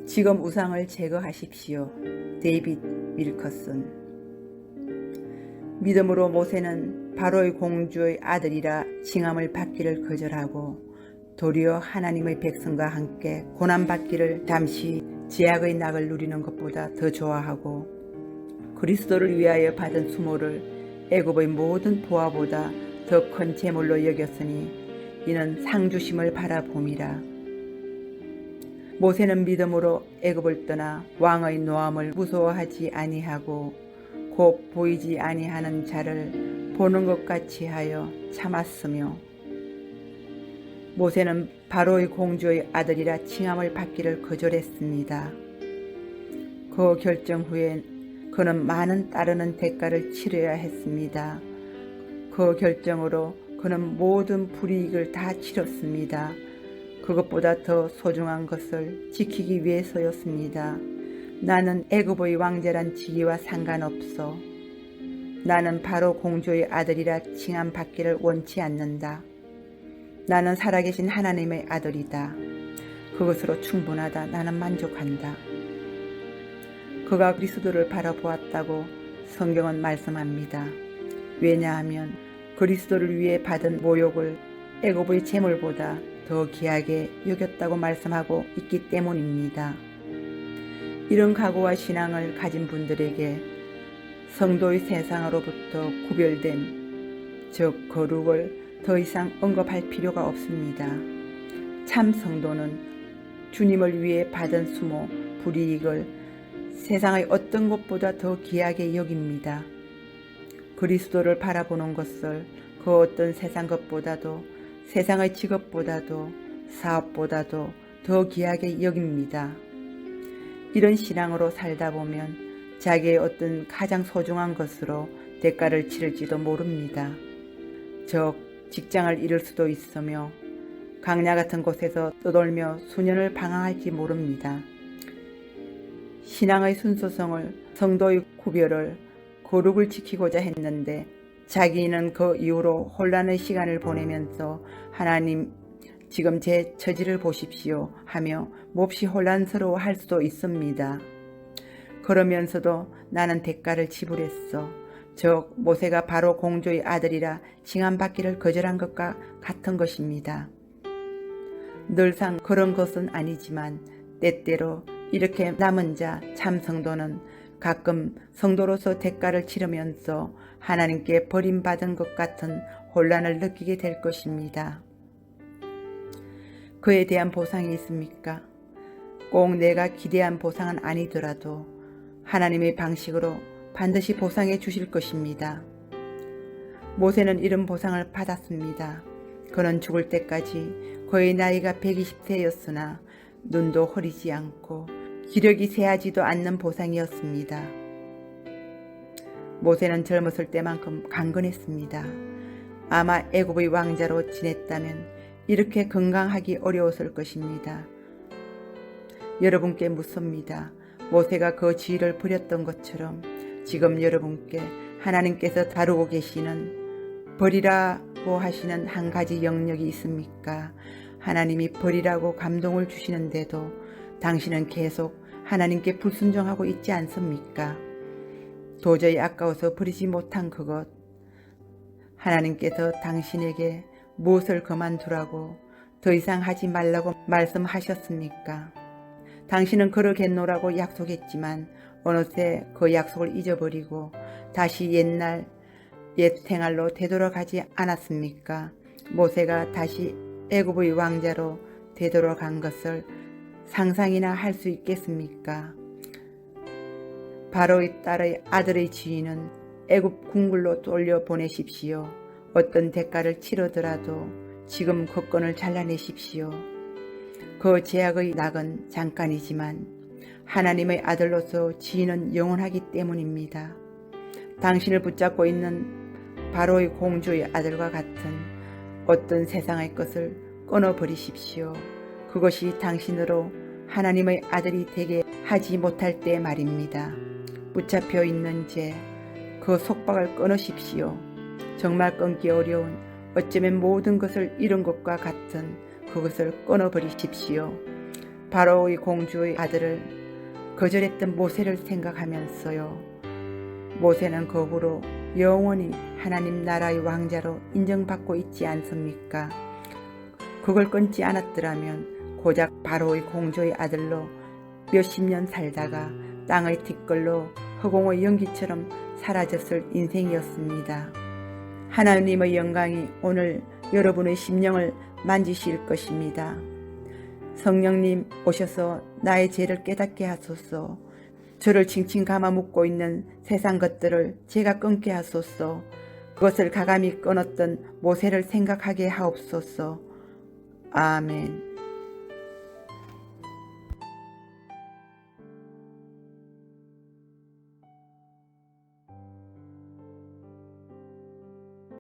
지금 우상을 제거하십시오. 데이빗 윌커슨. 믿음으로 모세는 바로의 공주의 아들이라 칭함을 받기를 거절하고 도리어 하나님의 백성과 함께 고난받기를 잠시 제약의 낙을 누리는 것보다 더 좋아하고 그리스도를 위하여 받은 수모를 애굽의 모든 보화보다 더 큰 재물로 여겼으니 이는 상주심을 바라봄이라. 모세는 믿음으로 애굽을 떠나 왕의 노함을 무서워하지 아니하고 곧 보이지 아니하는 자를 보는 것 같이 하여 참았으며 모세는 바로의 공주의 아들이라 칭함을 받기를 거절했습니다. 그 결정 후에 그는 많은 따르는 대가를 치러야 했습니다. 그 결정으로 그는 모든 불이익을 다 치렀습니다. 그것보다 더 소중한 것을 지키기 위해서였습니다. 나는 애굽의 왕자란 직위와 상관없어. 나는 바로 공주의 아들이라 칭함 받기를 원치 않는다. 나는 살아계신 하나님의 아들이다. 그것으로 충분하다. 나는 만족한다. 그가 그리스도를 바라보았다고 성경은 말씀합니다. 왜냐하면 그리스도를 위해 받은 모욕을 애굽의 재물보다 더 귀하게 여겼다고 말씀하고 있기 때문입니다. 이런 각오와 신앙을 가진 분들에게 성도의 세상으로부터 구별됨, 즉 거룩을 더 이상 언급할 필요가 없습니다. 참 성도는 주님을 위해 받은 수모, 불이익을 세상의 어떤 것보다 더 귀하게 여깁니다. 그리스도를 바라보는 것을 그 어떤 세상 것보다도 세상의 직업보다도 사업보다도 더 귀하게 여깁니다. 이런 신앙으로 살다 보면 자기의 어떤 가장 소중한 것으로 대가를 치를지도 모릅니다. 즉 직장을 잃을 수도 있으며 강야 같은 곳에서 떠돌며 수년을 방황할지 모릅니다. 신앙의 순수성을, 성도의 구별을, 거룩을 지키고자 했는데 자기는 그 이후로 혼란의 시간을 보내면서 하나님 지금 제 처지를 보십시오 하며 몹시 혼란스러워할 수도 있습니다. 그러면서도 나는 대가를 지불했어. 즉 모세가 바로 공주의 아들이라 칭함받기를 거절한 것과 같은 것입니다. 늘상 그런 것은 아니지만 때때로 이렇게 남은 자 참 성도는 가끔 성도로서 대가를 치르면서 하나님께 버림받은 것 같은 혼란을 느끼게 될 것입니다. 그에 대한 보상이 있습니까? 꼭 내가 기대한 보상은 아니더라도 하나님의 방식으로 반드시 보상해 주실 것입니다. 모세는 이런 보상을 받았습니다. 그는 죽을 때까지 그의 나이가 120세였으나 눈도 흐리지 않고 기력이 쇠하지도 않는 보상이었습니다. 모세는 젊었을 때만큼 강건했습니다. 아마 애굽의 왕자로 지냈다면 이렇게 건강하기 어려웠을 것입니다. 여러분께 묻습니다. 모세가 그 지위를 버렸던 것처럼 지금 여러분께 하나님께서 다루고 계시는 버리라고 하시는 한 가지 영역이 있습니까? 하나님이 버리라고 감동을 주시는데도 당신은 계속 하나님께 불순종하고 있지 않습니까? 도저히 아까워서 버리지 못한 그것, 하나님께서 당신에게 무엇을 그만두라고 더 이상 하지 말라고 말씀하셨습니까? 당신은 그러겠노라고 약속했지만 어느새 그 약속을 잊어버리고 다시 옛날 옛 생활로 되돌아가지 않았습니까? 모세가 다시 애굽의 왕자로 되돌아간 것을 상상이나 할 수 있겠습니까? 바로의 딸의 아들의 지위는 애굽 궁굴로 돌려보내십시오. 어떤 대가를 치르더라도 지금 그 건을 잘라내십시오. 그 제약의 낙은 잠깐이지만 하나님의 아들로서 지위는 영원하기 때문입니다. 당신을 붙잡고 있는 바로의 공주의 아들과 같은 어떤 세상의 것을 끊어버리십시오. 그것이 당신으로 하나님의 아들이 되게 하지 못할 때 말입니다. 붙잡혀 있는 죄, 그 속박을 끊으십시오. 정말 끊기 어려운 어쩌면 모든 것을 잃은 것과 같은 그것을 끊어버리십시오. 바로의 공주의 아들을 거절했던 모세를 생각하면서요. 모세는 그 후로 영원히 하나님 나라의 왕자로 인정받고 있지 않습니까? 그걸 끊지 않았더라면 고작 바로의 공주의 아들로 몇십 년 살다가 땅의 티끌로 허공의 연기처럼 사라졌을 인생이었습니다. 하나님의 영광이 오늘 여러분의 심령을 만지실 것입니다. 성령님 오셔서 나의 죄를 깨닫게 하소서. 저를 칭칭 감아묻고 있는 세상 것들을 제가 끊게 하소서. 그것을 가감히 끊었던 모세를 생각하게 하옵소서. 아멘.